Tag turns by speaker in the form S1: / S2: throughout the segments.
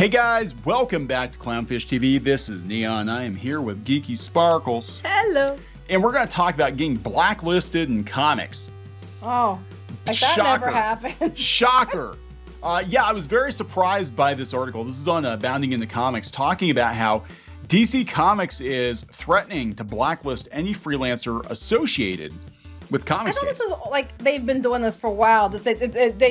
S1: Hey guys, welcome back to Clownfish TV. This is Neon. I am here with Geeky Sparkles.
S2: Hello.
S1: And we're going to talk about getting blacklisted in comics.
S2: Oh, like that never happened.
S1: Shocker. Yeah, I was very surprised by this article. This is on Bounding in the Comics, talking about how DC Comics is threatening to blacklist any freelancer associated with Comicsgate.
S2: I thought this was like they've been doing this for a while. They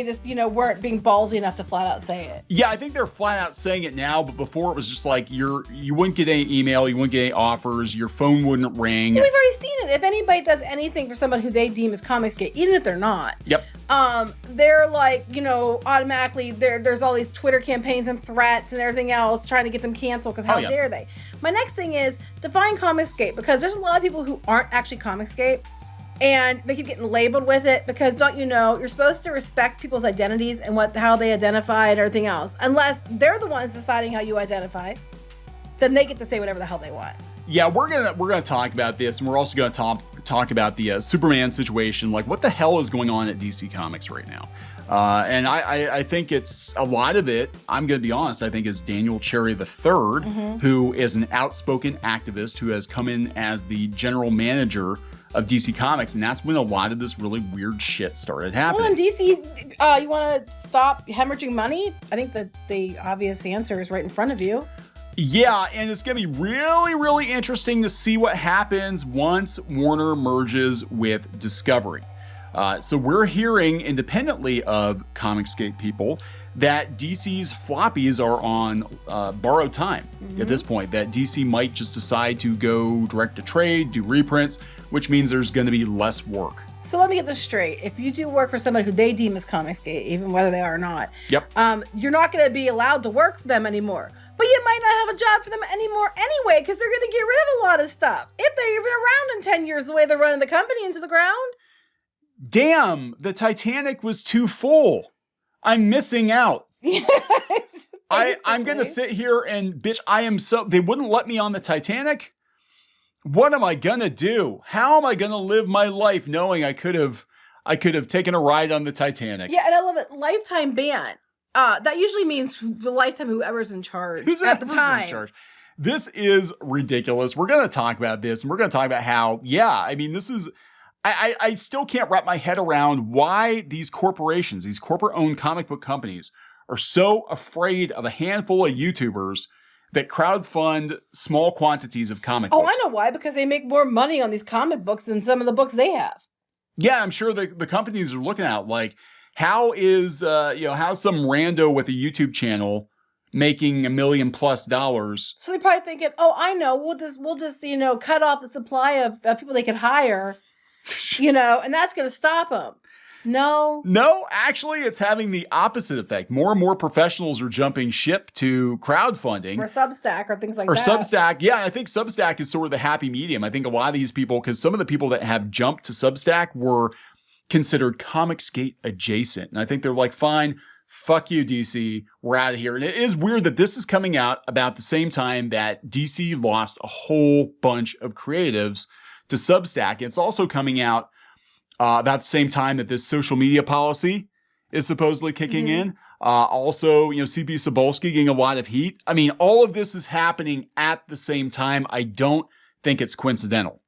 S2: just, weren't being ballsy enough to flat out say it.
S1: Yeah, I think they're flat out saying it now, but before it was just like you wouldn't get any email, you wouldn't get any offers, your phone wouldn't ring.
S2: Well, we've already seen it. If anybody does anything for someone who they deem as Comicsgate, even if they're not,
S1: yep.
S2: They're like, automatically there's all these Twitter campaigns and threats and everything else trying to get them canceled because how dare they? My next thing is define Comicsgate, because there's a lot of people who aren't actually Comicsgate. And they keep getting labeled with it because, don't you know, you're supposed to respect people's identities and how they identify and everything else. Unless they're the ones deciding how you identify, then they get to say whatever the hell they want.
S1: Yeah, we're gonna talk about this, and we're also gonna talk about the Superman situation. Like, what the hell is going on at DC Comics right now? And I think it's a lot of it. I'm gonna be honest. I think is Daniel Cherry III, who is an outspoken activist who has come in as the general manager of DC Comics, and that's when a lot of this really weird shit started happening.
S2: Well, in DC, you want to stop hemorrhaging money? I think that the obvious answer is right in front of you.
S1: Yeah, and it's going to be really, really interesting to see what happens once Warner merges with Discovery. So we're hearing independently of Comicsgate people that DC's floppies are on borrowed time at this point, that DC might just decide to go direct to trade, do reprints, which means there's going to be less work.
S2: So let me get this straight. If you do work for somebody who they deem as Comicsgate, even whether they are or not, you're not going to be allowed to work for them anymore. But you might not have a job for them anymore anyway, because they're going to get rid of a lot of stuff. If they're even around in 10 years, the way they're running the company into the ground.
S1: Damn, the Titanic was too full. I'm missing out. I'm going to sit here and bitch, they wouldn't let me on the Titanic? What am I going to do? How am I going to live my life knowing I could have taken a ride on the Titanic?
S2: Yeah, and I love it. Lifetime ban. That usually means the lifetime whoever's in charge at the time. In charge?
S1: This is ridiculous. We're going to talk about this, and we're going to talk about how, this is... I still can't wrap my head around why these corporations, these corporate-owned comic book companies, are so afraid of a handful of YouTubers that crowdfund small quantities of comic books.
S2: Oh, I know why. Because they make more money on these comic books than some of the books they have.
S1: Yeah, I'm sure the companies are looking at like, how is how's some rando with a YouTube channel making $1 million+ plus?
S2: So they're probably thinking, oh, I know, we'll just cut off the supply of people they could hire, and that's going to stop them. No,
S1: actually, it's having the opposite effect. More and more professionals are jumping ship to crowdfunding.
S2: Or Substack or things like that.
S1: Or Substack. Yeah, I think Substack is sort of the happy medium. I think a lot of these people, because some of the people that have jumped to Substack were considered Comicsgate adjacent. And I think they're like, fine, fuck you, DC, we're out of here. And it is weird that this is coming out about the same time that DC lost a whole bunch of creatives to Substack. It's also coming out about the same time that this social media policy is supposedly kicking in. Also, CB Cebulski getting a lot of heat. I mean, all of this is happening at the same time. I don't think it's coincidental.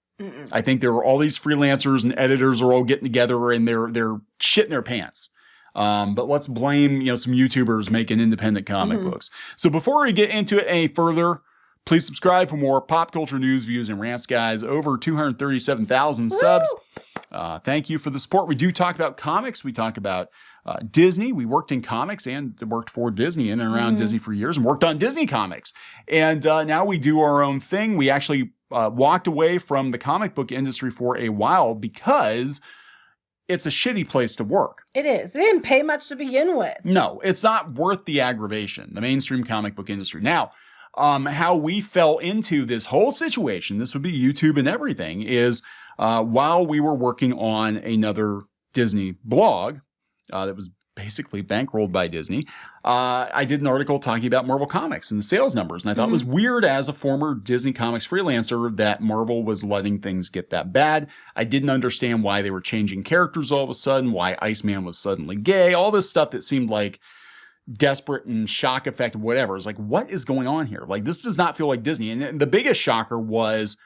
S1: I think there are all these freelancers and editors are all getting together and they're shitting their pants. But let's blame, some YouTubers making independent comic books. So before we get into it any further, please subscribe for more pop culture news, views, and rants, guys. Over 237,000 subs. Thank you for the support. We do talk about comics. We talk about Disney. We worked in comics and worked for Disney in and around Disney for years and worked on Disney comics. And now we do our own thing. We actually walked away from the comic book industry for a while because it's a shitty place to work.
S2: It is. They didn't pay much to begin with.
S1: No, it's not worth the aggravation, the mainstream comic book industry. Now, how we fell into this whole situation, this would be YouTube and everything, is while we were working on another Disney blog that was basically bankrolled by Disney, I did an article talking about Marvel Comics and the sales numbers. And I thought it was weird as a former Disney Comics freelancer that Marvel was letting things get that bad. I didn't understand why they were changing characters all of a sudden, why Iceman was suddenly gay, all this stuff that seemed like desperate and shock effect, whatever. It's like, what is going on here? Like, this does not feel like Disney. And the biggest shocker was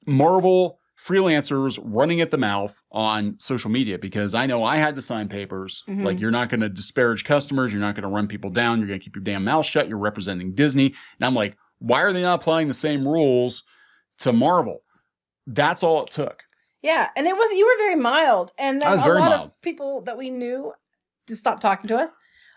S1: Marvel freelancers running at the mouth on social media, because I know I had to sign papers. Like, you're not going to disparage customers. You're not going to run people down. You're going to keep your damn mouth shut. You're representing Disney. And I'm like, why are they not applying the same rules to Marvel? That's all it took.
S2: Yeah. And you were very mild. And then a lot of people that we knew just stopped talking to us.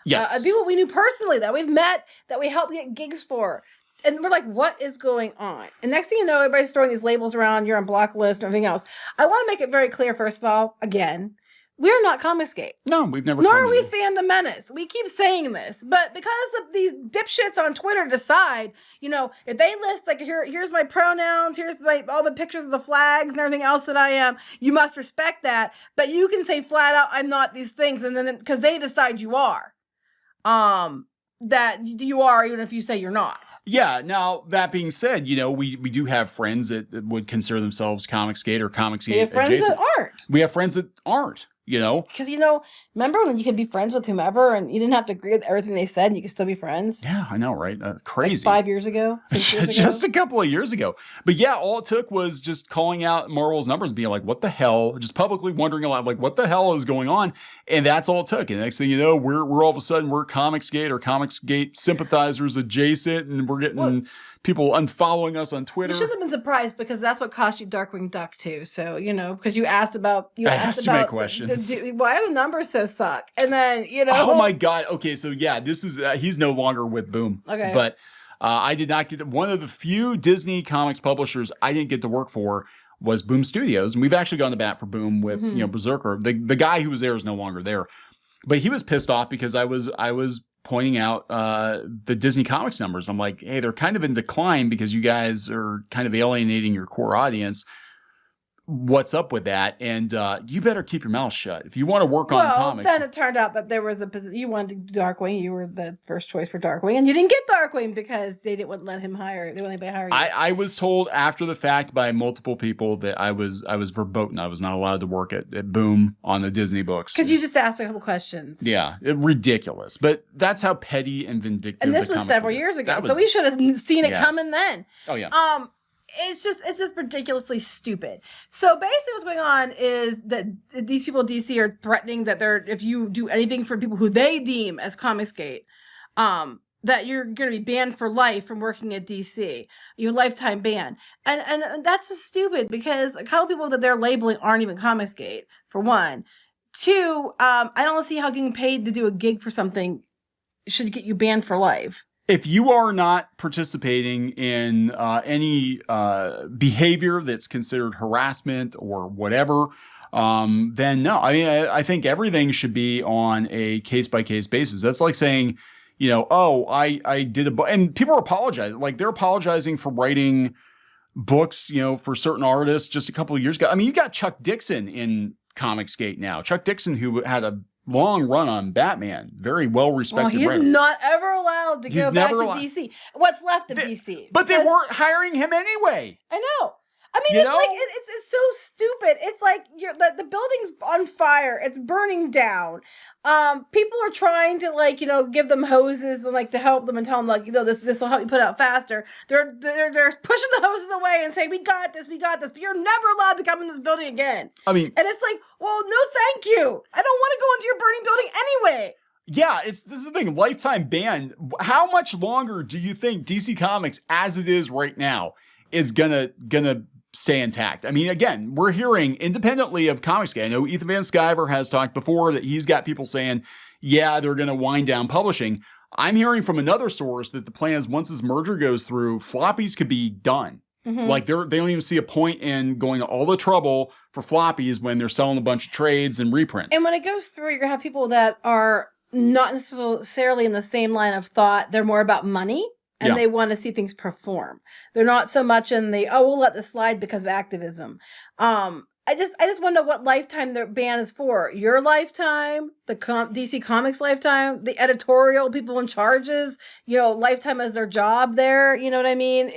S1: Yes.
S2: People we knew personally that we've met, that we helped get gigs for. And we're like, what is going on? And next thing you know, everybody's throwing these labels around. You're on block list and everything else. I want to make it very clear, first of all, again, we're not Comicsgate.
S1: No, we've never.
S2: Nor are we Fandom Menace. We keep saying this. But because these dipshits on Twitter decide, if they list, like, here's my pronouns, here's all the pictures of the flags and everything else that I am, you must respect that. But you can say flat out, I'm not these things. And then, because they decide you are. That you are, even if you say you're not. Yeah.
S1: Now, that being said, we do have friends that would consider themselves Comicsgate or Comicsgate
S2: we have friends
S1: adjacent.
S2: that aren't.
S1: We have friends that aren't.
S2: Because, remember when you could be friends with whomever and you didn't have to agree with everything they said and you could still be friends?
S1: Yeah, I know, right? Crazy.
S2: Like 5 years ago? 6 years ago?
S1: Just a couple of years ago. But yeah, all it took was just calling out Marvel's numbers and being like, what the hell? Just publicly wondering a lot, like, what the hell is going on? And that's all it took. And the next thing you know, we're all of a sudden, we're Comicsgate or Comicsgate sympathizers adjacent, and we're getting people unfollowing us on Twitter.
S2: You should have been surprised, because that's what cost you Darkwing Duck too. So, because you asked about...
S1: I asked too many questions.
S2: Why are the numbers so suck? And then,
S1: Oh my God. Okay, so yeah, this is... he's no longer with Boom.
S2: Okay.
S1: But I did not get... One of the few Disney Comics publishers I didn't get to work for was Boom Studios. And we've actually gone to bat for Boom with, Berserker. The guy who was there is no longer there. But he was pissed off because I was pointing out the Disney Comics numbers. I'm like, hey, they're kind of in decline because you guys are kind of alienating your core audience. What's up with that? And you better keep your mouth shut if you want to work on comics.
S2: Then it turned out that there was you wanted to do Darkwing. You were the first choice for Darkwing, and you didn't get Darkwing because they didn't let him hire. They wouldn't let anybody hire you.
S1: I was told after the fact by multiple people that I was verboten. I was not allowed to work at Boom on the Disney books
S2: because you just asked a couple questions.
S1: Yeah, ridiculous. But that's how petty and vindictive.
S2: And this was several years ago, so we should have seen it coming then.
S1: Oh yeah.
S2: It's just ridiculously stupid. So basically what's going on is that these people at DC are threatening that if you do anything for people who they deem as Comicsgate, that you're going to be banned for life from working at DC. Your lifetime ban. And that's just stupid, because a couple people that they're labeling aren't even Comicsgate, for one. Two, I don't see how getting paid to do a gig for something should get you banned for life.
S1: If you are not participating in any behavior that's considered harassment or whatever, then no. I mean, I think everything should be on a case-by-case basis. That's like saying, I did a book, and people are apologizing. Like, they're apologizing for writing books, for certain artists just a couple of years ago. I mean, you've got Chuck Dixon in Comicsgate now. Chuck Dixon, who had a long run on Batman, very well respected.
S2: Well, he's not ever allowed to go back to DC. What's left of DC?
S1: But they weren't hiring him anyway.
S2: I know. I mean, it's like it's so stupid. It's like the building's on fire. It's burning down. People are trying to give them hoses and to help them and tell them this will help you put out faster. They're pushing the hoses away and saying we got this, but you're never allowed to come in this building again.
S1: I mean,
S2: and it's like, well, no, thank you. I don't want to go into your burning building anyway.
S1: Yeah, this is the thing. Lifetime ban. How much longer do you think DC Comics, as it is right now, is gonna stay intact? I mean, again, we're hearing independently of Comicsgate. I know Ethan Van Sciver has talked before that he's got people saying, yeah, they're going to wind down publishing. I'm hearing from another source that the plan is once this merger goes through, floppies could be done. Mm-hmm. Like they don't even see a point in going to all the trouble for floppies when they're selling a bunch of trades and reprints.
S2: And when it goes through, you're going to have people that are not necessarily in the same line of thought. They're more about money. And they want to see things perform. They're not so much in we'll let this slide because of activism. I just want to know what lifetime their ban is for. Your lifetime, the DC Comics lifetime, the editorial people in charges, lifetime as their job there. You know what I mean?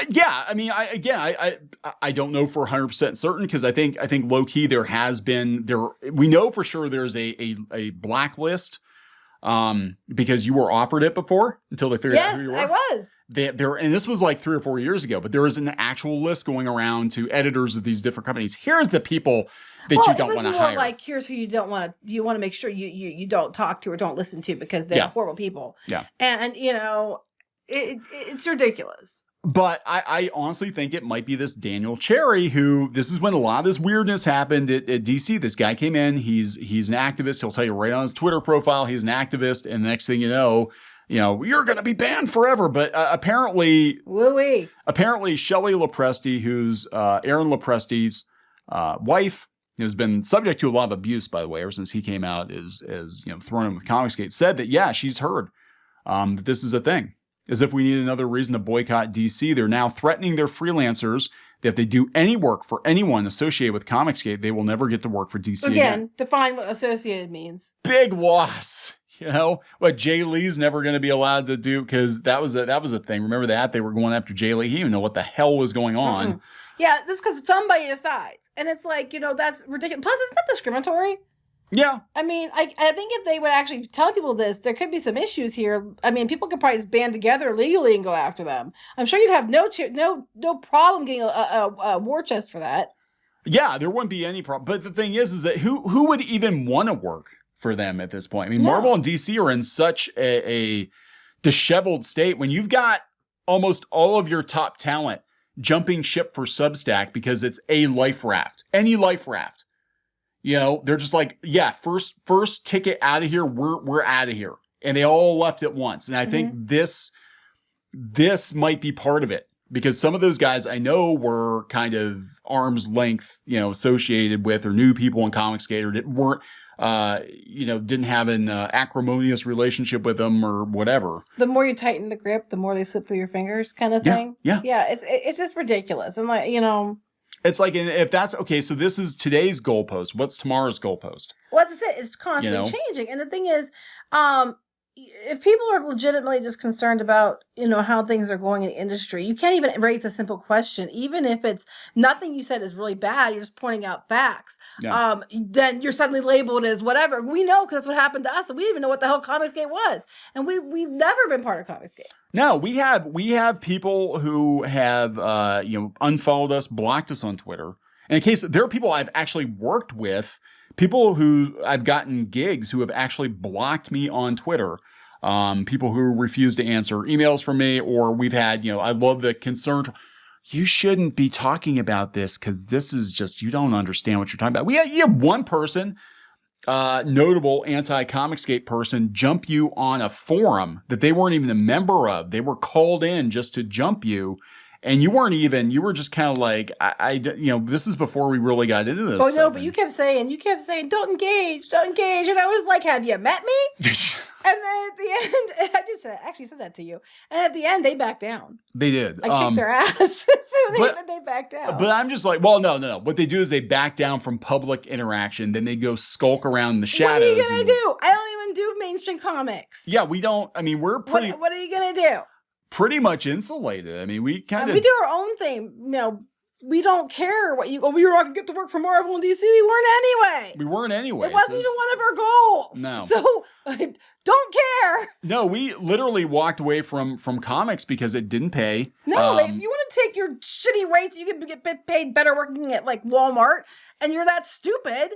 S1: Yeah, I mean, I don't know for 100% certain, because I think low key there has been we know for sure there's a blacklist because you were offered it before until they figured out who you were.
S2: Yes, I was.
S1: And this was like 3 or 4 years ago, but there was an actual list going around to editors of these different companies. Here's the people that you don't want to hire.
S2: Like, here's who you don't want to. You want to make sure you don't talk to or don't listen to because they're horrible people.
S1: Yeah,
S2: and it's ridiculous.
S1: But I honestly think it might be this Daniel Cherry who, this is when a lot of this weirdness happened at DC. This guy came in, he's an activist. He'll tell you right on his Twitter profile, he's an activist. And the next thing you know, you're going to be banned forever. But apparently Shelley Lopresti, who's Aaron Lopresti's wife, has been subject to a lot of abuse, by the way, ever since he came out as thrown in with Comicsgate, said that, yeah, she's heard that this is a thing. As if we need another reason to boycott DC. They're now threatening their freelancers that if they do any work for anyone associated with Comicsgate, they will never get to work for DC again.
S2: Define what associated means.
S1: Big loss. What Jay Lee's never going to be allowed to do, because that was a thing. Remember that? They were going after Jay Lee. He didn't even know what the hell was going on.
S2: Mm-hmm. Yeah, that's because somebody decides. And it's like, that's ridiculous. Plus, isn't that discriminatory?
S1: Yeah.
S2: I mean, I think if they would actually tell people this, there could be some issues here. I mean, people could probably just band together legally and go after them. I'm sure you'd have no problem getting a war chest for that.
S1: Yeah, there wouldn't be any problem. But the thing is that who would even want to work for them at this point? I mean, Marvel and DC are in such a disheveled state when you've got almost all of your top talent jumping ship for Substack because it's a life raft, any life raft. They're just like, yeah, first ticket out of here. We're out of here. And they all left at once. And I think this might be part of it, because some of those guys I know were kind of arm's length, associated with, or knew people in Comicsgate, or weren't, didn't have an acrimonious relationship with them or whatever.
S2: The more you tighten the grip, the more they slip through your fingers, kind of thing.
S1: Yeah.
S2: It's just ridiculous. And
S1: it's like, if that's okay, so this is today's goalpost. What's tomorrow's goalpost?
S2: Well, that's it. It's constantly changing. And the thing is, if people are legitimately just concerned about, how things are going in the industry, you can't even raise a simple question. Even if it's nothing you said is really bad, you're just pointing out facts. Yeah. Then you're suddenly labeled as whatever. We know, because that's what happened to us. And we didn't even know what the hell Comicsgate was. And we've never been part of Comicsgate.
S1: No, we have people who have, unfollowed us, blocked us on Twitter. And in case there are people I've actually worked with, people who I've gotten gigs who have actually blocked me on Twitter. People who refuse to answer emails from me, or we've had, I love the concern. You shouldn't be talking about this because this is just, you don't understand what you're talking about. You have one person, notable anti-Comicsgate person, jump you on a forum that they weren't even a member of. They were called in just to jump you. And you were just kind of like, this is before we really got into this.
S2: Oh, no, but you kept saying, don't engage. And I was like, have you met me? And then at the end, I actually said that to you. And at the end, they backed down.
S1: They did.
S2: I kicked their ass. They backed down.
S1: But I'm just like, well, no. What they do is they back down from public interaction. Then they go skulk around in the shadows.
S2: What are you going to do? I don't even do mainstream comics.
S1: Yeah, we don't. I mean, we're pretty.
S2: What are you going to do?
S1: Pretty much insulated. I mean, we kind of.
S2: We do our own thing. We don't care what you're not going to get to work for Marvel and DC. We weren't anyway. It wasn't even one of our goals.
S1: No.
S2: So, don't care.
S1: No, we literally walked away from comics because it didn't pay.
S2: No, if you want to take your shitty rates, you can get paid better working at like Walmart, and you're that stupid,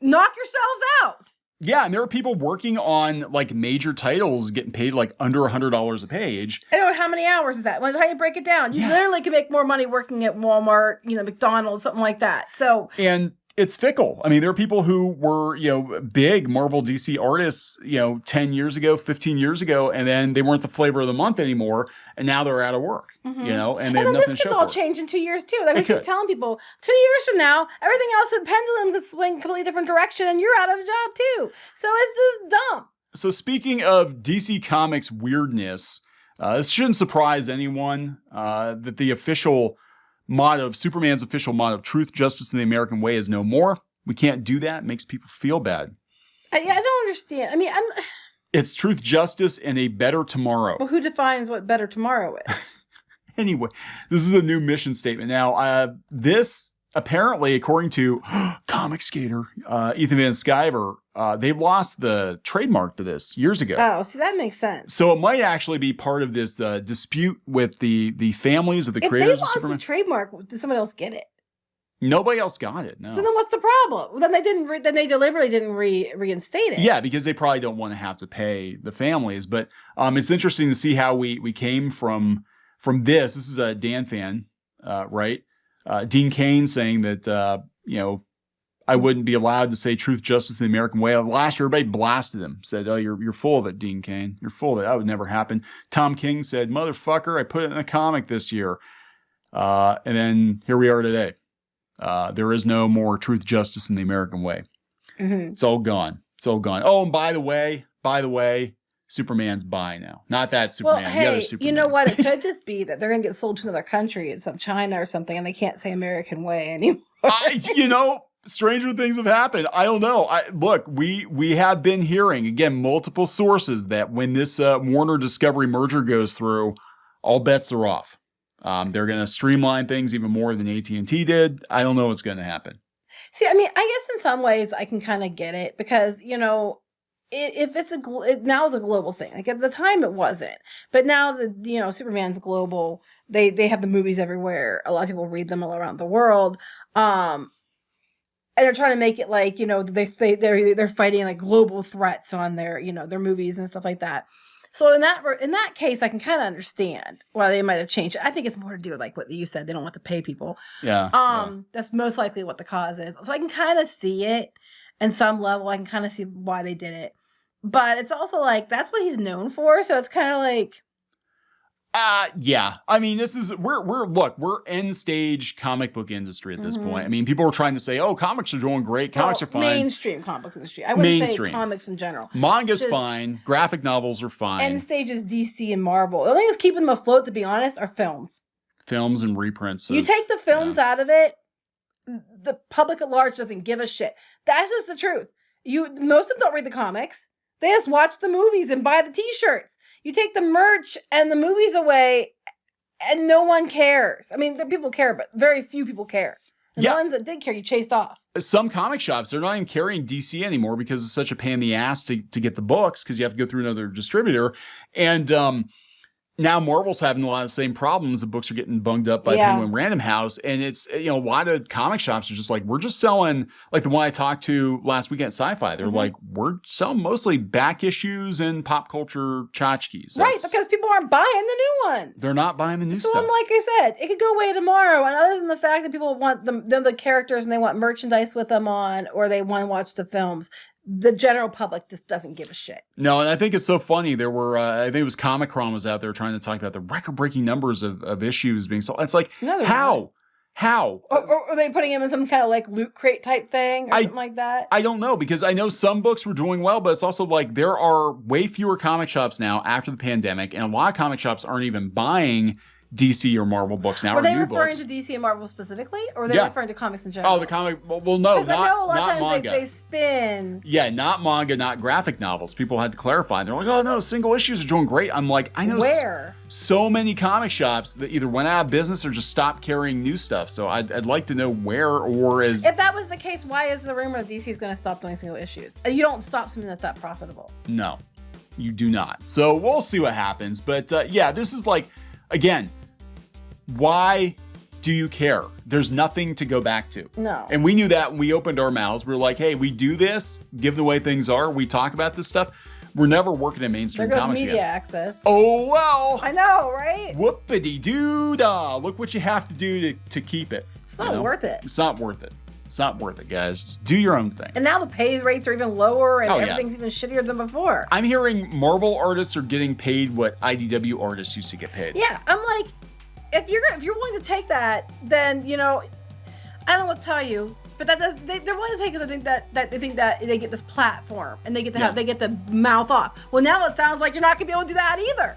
S2: knock yourselves out.
S1: Yeah, and there are people working on like major titles getting paid like under $100 a page.
S2: I know, how many hours is that? Well, how you break it down? You literally can make more money working at Walmart, McDonald's, something like that. So,
S1: and it's fickle. I mean, there are people who were, big Marvel DC artists, 10 years ago, 15 years ago, and then they weren't the flavor of the month anymore, and now they're out of work, and they have nothing to show for it.
S2: This could all change in 2 years, too. Like we keep telling people, 2 years from now, everything else in pendulum could swing a completely different direction, and you're out of a job, too. So it's just dumb.
S1: So speaking of DC Comics weirdness, this shouldn't surprise anyone that the official motto of Superman's official motto, truth, justice, and the American way is no more. We can't do that. It makes people feel bad.
S2: I don't understand. I mean,
S1: it's truth, justice, and a better tomorrow.
S2: Well, who defines what better tomorrow is?
S1: Anyway, this is a new mission statement. Now, this apparently, according to Comicsgater, Ethan Van Sciver, they lost the trademark to this years ago.
S2: Oh, see, that makes sense.
S1: So it might actually be part of this dispute with the families of the creators of Superman.
S2: If they lost the trademark, did someone else get it?
S1: Nobody else got it. No.
S2: So then what's the problem? Well, then they didn't. Then they deliberately didn't reinstate it.
S1: Yeah, because they probably don't want to have to pay the families. But it's interesting to see how we came from this. This is a Dan fan, right? Dean Cain saying that I wouldn't be allowed to say truth, justice, and the American way. Last year, everybody blasted him. Said, "Oh, you're full of it, Dean Cain. You're full of it. That would never happen." Tom King said, "Motherfucker, I put it in a comic this year." And then here we are today. There is no more truth, justice, in the American way. Mm-hmm. It's all gone. It's all gone. Oh, and by the way, Superman's bi now. Not that Superman.
S2: Well, hey,
S1: the other Superman.
S2: You know what? It could just be that they're going to get sold to another country, in some China or something, and they can't say American way anymore. Stranger things have happened. I don't know. Look, we have been hearing, again, multiple sources that when this Warner Discovery merger goes through, all bets are off. They're going to streamline things even more than AT&T did. I don't know what's going to happen. See, I mean, I guess in some ways I can kind of get it because, if it's now it's a global thing. Like at the time it wasn't, but now Superman's global. They have the movies everywhere. A lot of people read them all around the world. And they're trying to make it like, they're fighting like global threats on their movies and stuff like that. So in that case, I can kind of understand why they might have changed it. I think it's more to do with like what you said. They don't want to pay people.
S1: Yeah.
S2: That's most likely what the cause is. So I can kind of see it in some level. I can kind of see why they did it. But it's also like, that's what he's known for. So it's kind of like.
S1: Yeah. I mean, we're end stage comic book industry at this point. I mean, people were trying to say, oh, comics are doing great. Comics are fine.
S2: Mainstream comics industry. I wouldn't say comics in general.
S1: Manga's fine. Graphic novels are fine.
S2: End stage is DC and Marvel. The only thing that's keeping them afloat, to be honest, are films.
S1: Films and reprints.
S2: You take the films out of it, the public at large doesn't give a shit. That's just the truth. Most of them don't read the comics. They just watch the movies and buy the t-shirts. You take the merch and the movies away and no one cares. I mean, people care, but very few people care. And the ones that did care, you chased off.
S1: Some comic shops, they're not even carrying DC anymore because it's such a pain in the ass to get the books because you have to go through another distributor. And now Marvel's having a lot of the same problems. The books are getting bunged up by Penguin Random House. And it's, a lot of comic shops are just like, we're just selling, like the one I talked to last weekend at Sci-Fi. They're like, we're selling mostly back issues and pop culture tchotchkes.
S2: Right, because people aren't buying the new ones.
S1: They're not buying the new stuff.
S2: So like I said, it could go away tomorrow. And other than the fact that people want the characters and they want merchandise with them on, or they want to watch the films, the general public just doesn't give a shit.
S1: No, and I think it's so funny. There were, I think it was Comic-Con was out there trying to talk about the record-breaking numbers of issues being sold. It's like, how? Or
S2: are they putting them in some kind of like loot crate type thing or something like that?
S1: I don't know, because I know some books were doing well, but it's also like there are way fewer comic shops now after the pandemic, and a lot of comic shops aren't even buying DC or Marvel books now.
S2: Were they referring to DC and Marvel specifically, or were they referring to comics in general?
S1: Oh, the comic. Well, no, not manga. I know a lot of times
S2: they spin.
S1: Yeah, not manga, not graphic novels. People had to clarify. They're like, oh no, single issues are doing great. I'm like, I know so many comic shops that either went out of business or just stopped carrying new stuff. So I'd like to know where or is.
S2: If that was the case, why is the rumor that DC is going to stop doing single issues? You don't stop something that's that profitable.
S1: No, you do not. So we'll see what happens. But this is like, again, why do you care? There's nothing to go back to.
S2: No.
S1: And we knew that when we opened our mouths. We were like, hey, we do this, given the way things are. We talk about this stuff. We're never working in mainstream comics
S2: media
S1: again.
S2: access.
S1: Oh, well.
S2: I know, right?
S1: Whoopity-doo-dah. Look what you have to do to keep it.
S2: It's not worth it.
S1: It's not worth it. It's not worth it, guys. Just do your own thing.
S2: And now the pay rates are even lower and everything's even shittier than before.
S1: I'm hearing Marvel artists are getting paid what IDW artists used to get paid.
S2: Yeah, I'm like, if you're willing to take that, then I don't know what to tell you, but they're willing to take it because they think that they get this platform and they get to they get the mouth off. Well, now it sounds like you're not gonna be able to do that either.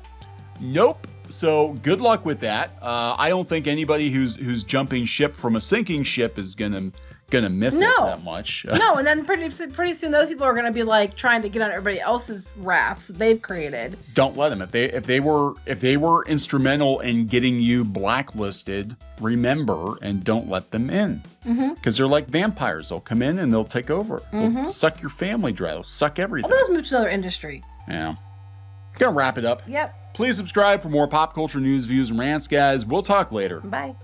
S1: Nope. So good luck with that. I don't think anybody who's jumping ship from a sinking ship is gonna gonna miss it that much.
S2: No, and then pretty soon those people are gonna be like trying to get on everybody else's rafts that they've created.
S1: Don't let them. If they were instrumental in getting you blacklisted, remember and don't let them in. Because they're like vampires. They'll come in and they'll take over. They'll suck your family dry. They'll suck everything.
S2: Well, those move to another industry.
S1: Yeah. Gonna wrap it up.
S2: Yep.
S1: Please subscribe for more pop culture news, views, and rants, guys. We'll talk later.
S2: Bye.